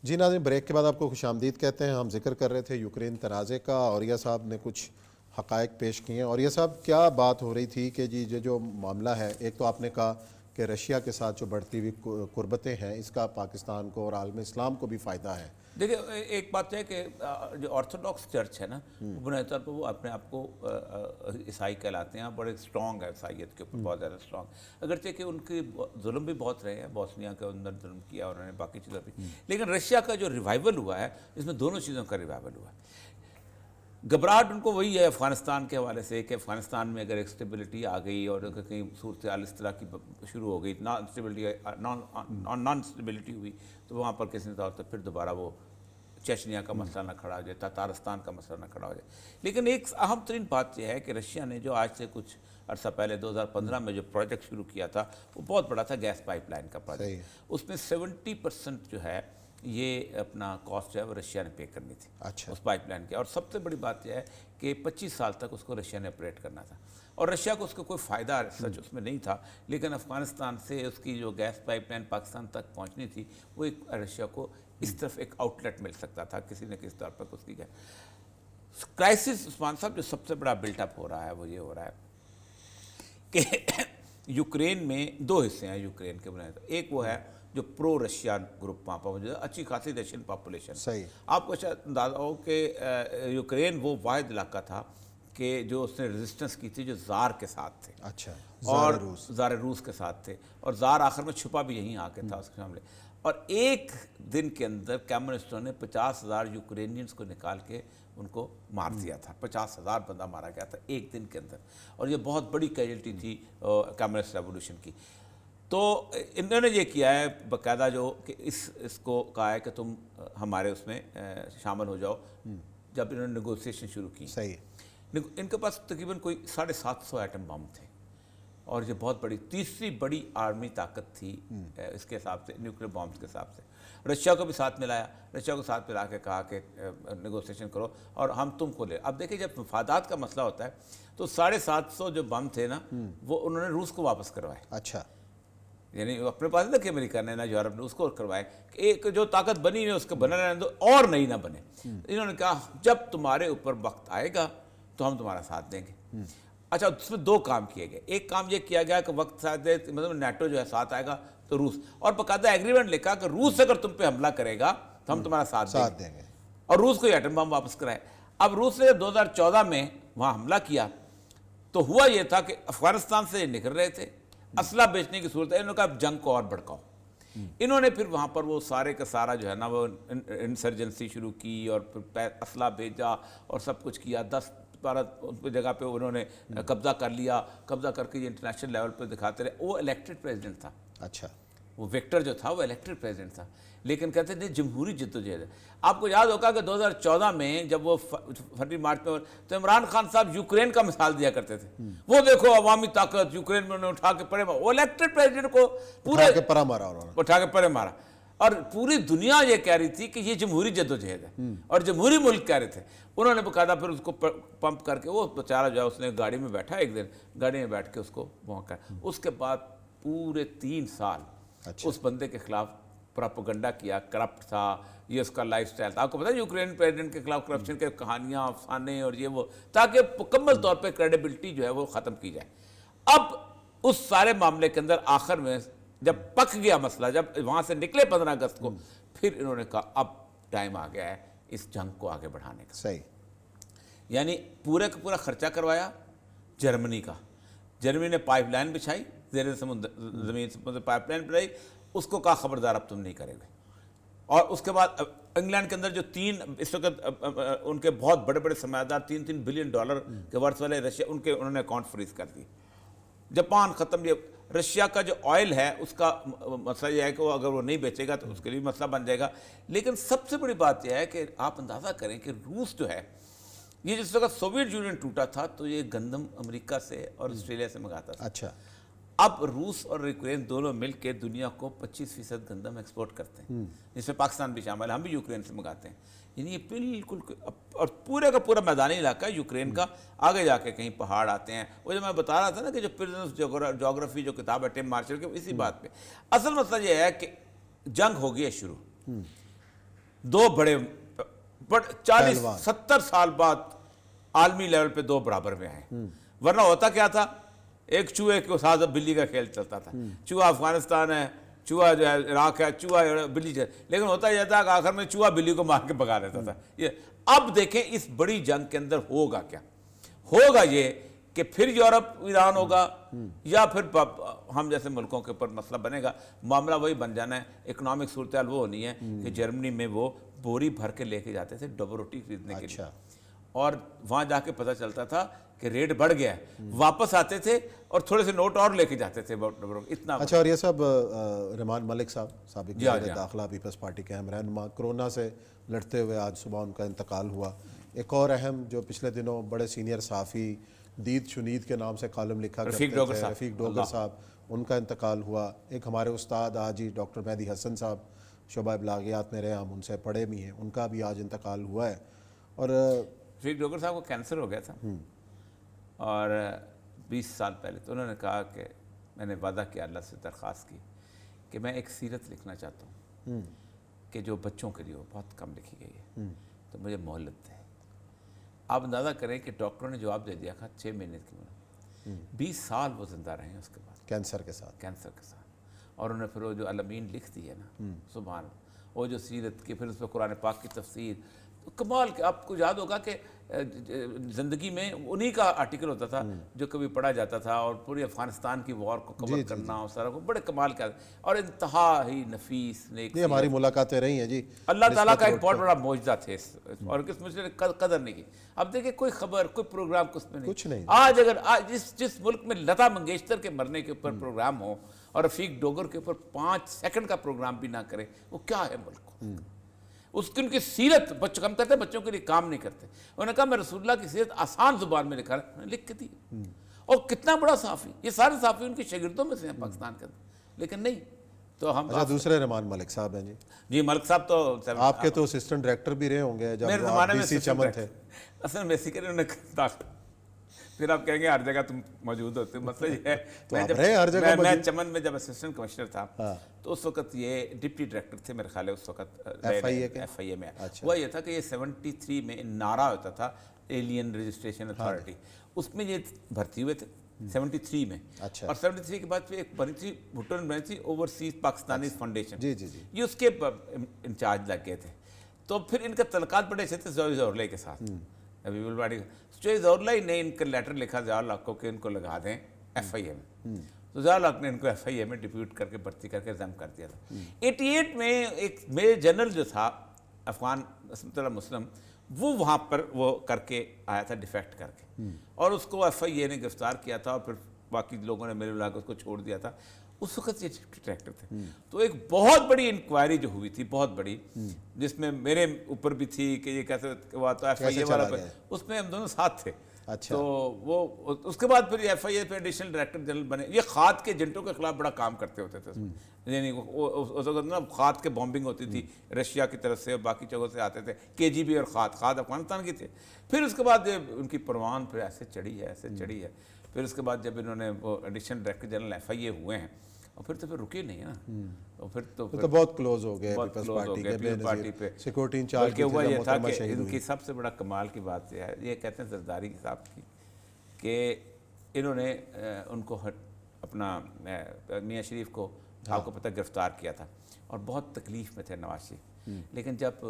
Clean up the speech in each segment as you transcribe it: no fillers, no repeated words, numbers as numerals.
جی ناظرین، بریک کے بعد آپ کو خوش آمدید کہتے ہیں۔ ہم ذکر کر رہے تھے یوکرین تنازع کا، اوریہ صاحب نے کچھ حقائق پیش کیے ہیں۔ اوریہ صاحب، کیا بات ہو رہی تھی کہ جی یہ جو معاملہ ہے، ایک تو آپ نے کہا کہ رشیا کے ساتھ جو بڑھتی ہوئی قربتیں ہیں، اس کا پاکستان کو اور عالم اسلام کو بھی فائدہ ہے۔ دیکھیں، ایک بات ہے کہ جو آرتھوڈاکس چرچ ہے نا، وہ بنیادی طور پر وہ اپنے آپ کو عیسائی کہلاتے ہیں، بڑے اسٹرانگ ہے عیسائیت کے اوپر، بہت زیادہ اسٹرانگ، اگرچہ کہ ان کے ظلم بھی بہت رہے ہیں، بوسنیا کے اندر ظلم کیا انہوں نے، باقی چیزیں بھی، لیکن رشیا کا جو ریوائول ہوا ہے، اس میں دونوں چیزوں کا ریوائول ہوا ہے۔ گھبراہٹ ان کو وہی ہے افغانستان کے حوالے سے کہ افغانستان میں اگر ایک اسٹیبلٹی آ گئی اور کہیں صورتحال اس طرح کی شروع ہو گئی، نان اسٹیبلٹی ہوئی، تو وہاں پر کسی طور پر پھر دوبارہ وہ چیچنیا کا مسئلہ نہ کھڑا ہو جائے، تاتارستان کا مسئلہ نہ کھڑا ہو جائے۔ لیکن ایک اہم ترین بات یہ ہے کہ رشیا نے جو آج سے کچھ عرصہ پہلے 2015 میں جو پروجیکٹ شروع کیا تھا، وہ بہت بڑا تھا، گیس پائپ لائن کا پروجیکٹ۔ اس میں 70% جو ہے یہ اپنا کاسٹ جو ہے وہ رشیا نے پے کرنی تھی اس پائپ لائن کی، اور سب سے بڑی بات یہ ہے کہ 25 سال تک اس کو رشیا نے آپریٹ کرنا تھا، اور رشیا کو اس کا کوئی فائدہ سچ اس میں نہیں تھا، لیکن افغانستان سے اس کی جو گیس پائپ لائن پاکستان تک پہنچنی تھی، وہ ایک رشیا کو اس طرف ایک آؤٹ لیٹ مل سکتا تھا کسی نہ کسی طور پر اس کی کرائسس۔ عثمان صاحب، جو سب سے بڑا بلٹ اپ ہو رہا ہے وہ یہ ہو رہا ہے کہ یوکرین میں دو حصے ہیں یوکرین کے بنیاد، ایک وہ ہے جو پرو رشیا گروپ، وہاں پر موجود ہے، اچھی خاصی رشین پاپولیشن۔ صحیح۔ آپ کو شاید اندازہ ہو کہ یوکرین وہ واحد علاقہ تھا کہ جو اس نے ریزسٹنس کی تھی جو زار کے ساتھ تھے، اچھا، اور زار روس کے ساتھ تھے، اور زار آخر میں چھپا بھی یہیں آ کے تھا اس کے سامنے، اور ایک دن کے اندر کمیونسٹوں نے 50,000 یوکرینینز کو نکال کے ان کو مار دیا تھا، 50,000 بندہ مارا گیا تھا ایک دن کے اندر، اور یہ بہت بڑی کیجلٹی تھی کمیونسٹ ریولوشن کی۔ تو انہوں نے یہ کیا ہے باقاعدہ جو کہ اس کو کہا ہے کہ تم ہمارے اس میں شامل ہو جاؤ، جب انہوں نے نیگوسیشن شروع کی۔ صحیح۔ ان کے پاس تقریباً کوئی 750 ایٹم بم تھے، اور یہ بہت بڑی تیسری بڑی آرمی طاقت تھی اس کے حساب سے، نیوکلیر بامز کے حساب سے۔ رشیا کو بھی ساتھ ملایا، رشیا کو ساتھ ملا کے کہا کہ نیگوسیشن کرو اور ہم تم کو لے۔ اب دیکھیں، جب مفادات کا مسئلہ ہوتا ہے تو 750 جو بم تھے نا، وہ انہوں نے روس کو واپس کروائے۔ اچھا، یعنی اپنے پاس نہ کہ امریکہ نے نہ یورپ نے، اس کو کروائے کہ ایک جو طاقت بنی ہے اس کو بنا رہنے دو اور نہیں نہ بنے۔ انہوں نے کہا جب تمہارے اوپر وقت آئے گا تو ہم تمہارا ساتھ دیں گے۔ اچھا، اس میں دو کام کیے گئے، ایک کام یہ کیا گیا کہ وقت ساتھ دے، مطلب نیٹو جو ہے ساتھ آئے گا تو روس، اور باقاعدہ ایگریمنٹ لکھا کہ روس اگر تم پہ حملہ کرے گا تو ہم تمہارا ساتھ دیں گے، اور روس کو یہ ایٹم بم واپس کرائے۔ اب روس نے 2014 میں وہاں حملہ کیا تو ہوا یہ تھا کہ افغانستان سے یہ نکل رہے تھے، اسلحہ بیچنے کی صورت ہے، انہوں نے کہا جنگ کو اور بھڑکاؤ۔ انہوں نے پھر وہاں پر وہ سارے کا سارا جو ہے نا وہ انسرجنسی شروع کی، اور پھر اسلحہ بھیجا اور سب کچھ کیا، 10-12 جگہ پہ انہوں نے قبضہ کر لیا، قبضہ کر کے یہ انٹرنیشنل لیول پہ دکھاتے رہے۔ وہ الیکٹڈ پریزیڈنٹ تھا، اچھا، وہ وکٹر جو تھا وہ الیکٹڈ پریزیڈنٹ تھا، لیکن کہتے تھے جمہوری جدوجہد ہے۔ آپ کو یاد ہوگا کہ 2014 میں جب وہ فروری مارچ میں، تو عمران خان صاحب یوکرین کا مثال دیا کرتے تھے، وہ دیکھو عوامی طاقت یوکرین میں، انہوں نے اٹھا کے پرے مارا، وہ الیکٹڈ پریزیڈنٹ کو اٹھا کے پرا مارا، اٹھا کے پرے مارا، اور پوری دنیا یہ کہہ رہی تھی کہ یہ جمہوری جدوجہد ہے، اور جمہوری ملک کہہ رہے تھے۔ انہوں نے باقاعدہ پھر اس کو پمپ کر کے، وہ بیچارہ جو ہے اس نے گاڑی میں بیٹھا، ایک دن گاڑی میں بیٹھ کے اس کو وہاں کر، اس کے بعد پورے 3 سال اس بندے کے خلاف پراپیگنڈا کیا، کرپٹ تھا، یہ اس کا لائف سٹائل تھا۔ آپ کو پتہ ہے یوکرین پریزیڈنٹ کے خلاف کرپشن کے کہانیاں، افسانے اور یہ وہ، تاکہ مکمل طور پہ کریڈیبلٹی جو ہے وہ ختم کی جائے۔ اب اس سارے معاملے کے اندر آخر میں جب پک گیا مسئلہ، جب وہاں سے نکلے 15 اگست کو، پھر انہوں نے کہا اب ٹائم آ گیا ہے اس جنگ کو آگے بڑھانے کا۔ صحیح۔ یعنی پورے کا پورا خرچہ کروایا جرمنی کا، جرمنی نے پائپ لائن بچھائی، زیر زمین سے پائپ لائن بچھائی، اس کو کہا خبردار اب تم نہیں کرے گے۔ اور اس کے بعد انگلینڈ کے اندر جو اس وقت ان کے بہت بڑے بڑے سرمایہ دار $3 بلین کے ورث والے رشیا، انہوں نے اکاؤنٹ فریز کر دی۔ جاپان ختم، یہ رشیا کا جو آئل ہے اس کا مسئلہ یہ ہے کہ وہ اگر وہ نہیں بیچے گا تو اس کے لیے مسئلہ بن جائے گا۔ لیکن سب سے بڑی بات یہ ہے کہ آپ اندازہ کریں کہ روس جو ہے، یہ جس وقت سوویت یونین ٹوٹا تھا تو یہ گندم امریکہ سے اور آسٹریلیا سے منگاتا تھا۔ اچھا، اب روس اور یوکرین دونوں مل کے دنیا کو 25% گندم ایکسپورٹ کرتے ہیں، جس میں پاکستان بھی شامل ہے، ہم بھی یوکرین سے منگاتے ہیں۔ یعنی یہ بالکل، اور پورے کا پورا میدانی علاقہ ہے یوکرین کا، آگے جا کے کہیں پہاڑ آتے ہیں۔ وہ جو میں بتا رہا تھا نا کہ جو پرزنس جغرافی جو کتاب ہے ٹم مارشل کی، اسی بات پہ اصل مسئلہ یہ ہے کہ جنگ ہو گئی ہے شروع، دو بڑے 40-70 سال بعد عالمی لیول پہ دو برابر میں آئے. ورنہ ہوتا کیا تھا, ایک چوہے کے ساتھ بلی کا کھیل چلتا تھا. چوہا افغانستان ہے, چوہا جو ہے عراق ہے, چوہا بلی ہے, لیکن ہوتا یہ تھا کہ آخر میں چوہا بلی کو مار کے بھگا دیتا تھا. یہ اب دیکھیں اس بڑی جنگ کے اندر ہوگا کیا. ہوگا یہ کہ پھر یورپ ایران ہوگا, یا پھر ہم جیسے ملکوں کے اوپر مسئلہ بنے گا. معاملہ وہی بن جانا ہے. اکنامک صورتحال وہ ہونی ہے کہ جرمنی میں وہ بوری بھر کے لے کے جاتے تھے ڈبل روٹی خریدنے کے لیے, اور وہاں جا کے پتہ چلتا تھا کہ ریٹ بڑھ گیا ہے, واپس آتے تھے اور تھوڑے سے نوٹ اور لے کے جاتے تھے اتنا. اچھا, اور یہ سب رحمان ملک صاحب سابق وزیر داخلہ پیپلز پارٹی کے اہم رہنما, کورونا سے لڑتے ہوئے آج صبح ان کا انتقال ہوا. ایک اور اہم جو پچھلے دنوں بڑے سینئر صحافی دید شنید کے نام سے کالم لکھا کرتے تھے, رفیق ڈوگر صاحب, ان کا انتقال ہوا. ایک ہمارے استاد آج ہی ڈاکٹر مہدی حسن صاحب شعبہ ابلاغیات میں رہے, ہم ان سے پڑھے بھی ہیں, ان کا بھی آج انتقال ہوا ہے. اور رفیق ڈوگر صاحب کو کینسر ہو گیا تھا, اور 20 سال پہلے تو انہوں نے کہا کہ میں نے وعدہ کیا, اللہ سے درخواست کی کہ میں ایک سیرت لکھنا چاہتا ہوں کہ جو بچوں کے لیے ہو, بہت کم لکھی گئی ہے, تو مجھے مہلت دیں. آپ اندازہ کریں کہ ڈاکٹروں نے جواب دے دیا تھا 6 مہینے کی عمر, 20 سال وہ زندہ رہے ہیں اس کے بعد کینسر کے ساتھ. اور انہوں نے پھر وہ جو الامین لکھ دی ہے نا, سبحان اللہ, وہ جو سیرت کی, پھر اس پہ قرآن پاک کی تفسیر, تو کمال. کہ آپ کو یاد ہوگا کہ زندگی میں انہی کا آرٹیکل ہوتا تھا جو کبھی پڑھا جاتا تھا, اور پوری افغانستان کی وار کو کور کرنا, اور سارا کو بڑے کمال کا, اور انتہا ہی نفیس نیک. یہ ہماری ملاقاتیں رہی ہیں جی, اللہ تعالیٰ کا ایک بہت بڑا معجزہ تھے, اور کس مجھے نے قدر نہیں کی. اب دیکھیں کوئی خبر, کوئی پروگرام کچھ میں نہیں, کچھ نہیں. آج اگر جس ملک میں لتا منگیشکر کے مرنے کے اوپر پروگرام ہو اور رفیق ڈوگر کے اوپر 5 سیکنڈ کا پروگرام بھی نہ کرے, وہ کیا ہے ملک کو. اس کی ان کی سیرت بچوں کم کرتے ہیں, بچوں کے لیے کام نہیں کرتے. انہوں نے کہا میں رسول اللہ کی سیرت آسان زبان میں لکھا رہا, لکھ کے دی. اور کتنا بڑا صحافی, یہ سارے صحافی ان کے شاگردوں میں سے ہیں پاکستان کے اندر, لیکن نہیں. تو ہم دوسرے رحمان ملک صاحب ہیں جی, ملک صاحب تو آپ کے تو اسسٹنٹ ڈائریکٹر بھی رہے ہوں گے جب میرے زمانے میں سی چمن تھے. اصل میں اسی کے لیے انہوں نے, پھر آپ کہیں گے ہر جگہ تم موجود ہوتے. مسئلہ یہ ہے, میں چمن میں جب اسسٹنٹ کمشنر تھا تو اس وقت یہ ڈپٹی ڈائریکٹر تھے میرے خیال ہے اس وقت ایف آئی اے میں. وہ یہ تھا کہ یہ 73 میں نعرہ ہوتا تھا ایلین رجسٹریشن اتھارٹی, اس میں یہ بھرتی ہوئے تھے 73 میں. اور 73 کے بعد پھر ایک بنی تھی بھٹو نے بنی تھی اوورسیز پاکستانی فاؤنڈیشن, یہ اس کے انچارج لگ گئے تھے. تو پھر ان کا تعلقات بڑے اچھے تھے ضیاء الحق کے ساتھ. ضیاء الحق نے ان کا لیٹر لکھا ضیاء الحق کو کہ ان کو لگا دیں ایف آئی اے میں, تو ضیاء الحق نے ان کو ایف آئی اے میں ڈپیوٹ کر کے بھرتی کر کے ضم کر دیا تھا. 88 میں ایک میجر جنرل جو تھا افغان عصمت اللہ مسلم, وہ وہاں پر وہ کر کے آیا تھا ڈیفیکٹ کر کے, اور اس کو ایف آئی اے نے گرفتار کیا تھا, اور پھر باقی لوگوں نے میرے لا کے اس کو چھوڑ دیا تھا. اس وقت یہ ڈپٹی ڈائریکٹر تھے. تو ایک بہت بڑی انکوائری جو ہوئی تھی, بہت بڑی, جس میں میرے اوپر بھی تھی کہ یہ کیسے ہوا تھا ایف آئی اے والا, اس میں ہم دونوں ساتھ تھے. تو وہ اس کے بعد پھر ایف آئی اے پہ ایڈیشنل ڈائریکٹر جنرل بنے. یہ کھاد کے ایجنٹوں کے خلاف بڑا کام کرتے ہوتے تھے, یعنی اس وقت نا کھاد کے بامبنگ ہوتی تھی رشیا کی طرف سے, باقی جگہوں سے آتے تھے, کے جی بی اور کھاد افغانستان کی تھے. پھر اس کے بعد ان کی پروان پھر ایسے چڑھی ہے. پھر اس کے بعد جب انہوں نے وہ ایڈیشنل ڈائریکٹر جنرل ایف آئی اے ہوئے ہیں, اور پھر تو پھر رکے نہیں ہے نا, اور پھر تو بہت کلوز ہو گئے پیپلز پارٹی پہ. سیکورٹی انچارج بلکہ ہوا یہ تھا کہ ان کی سب سے بڑا کمال کی بات یہ ہے, یہ کہتے ہیں زرداری صاحب کی, کہ انہوں نے ان کو اپنا میاں شریف کو, آپ کو پتہ, گرفتار کیا تھا, اور بہت تکلیف میں تھے نواز شریف. لیکن جب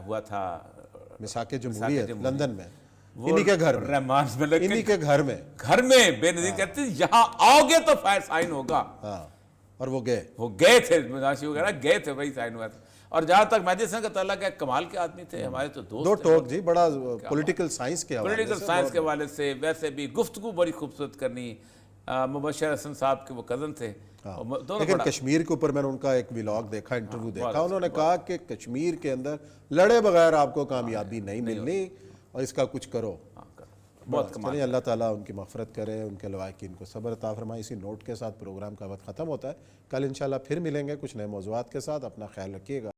ہوا تھا مساق جمہوریت لندن میں, انہی کے گھر میں, رحمان ملک انہی کے گھر میں بے نظیر کہتے ہیں یہاں آؤ گے تو فائر سائن ہوگا. اور وہ گئے تھے نواز وغیرہ گئے تھے, وہی سائن ہوا تھا. اور جہاں تک مہدی حسن کا تعلق ہے, کمال کے آدمی تھے, ہمارے تو دوست. دو ٹوک جی, بڑا پولیٹیکل سائنس کے حوالے سے, ویسے بھی گفتگو بڑی خوبصورت کرنی. مبشر حسن صاحب کے وہ کزن تھے. لیکن کشمیر کے اوپر میں نے ان کا ایک ویلاگ دیکھا, انٹرویو دیکھا, انہوں نے کہا کہ کشمیر کے اندر لڑے بغیر آپ کو کامیابی نہیں ملنی, اور اس کا کچھ کرو. بہت کمال. اللہ تعالیٰ ان کی مغفرت کرے, ان کے لواحقین کو صبر عطا فرمائے. اسی نوٹ کے ساتھ پروگرام کا وقت ختم ہوتا ہے. کل انشاءاللہ پھر ملیں گے کچھ نئے موضوعات کے ساتھ. اپنا خیال رکھیے گا.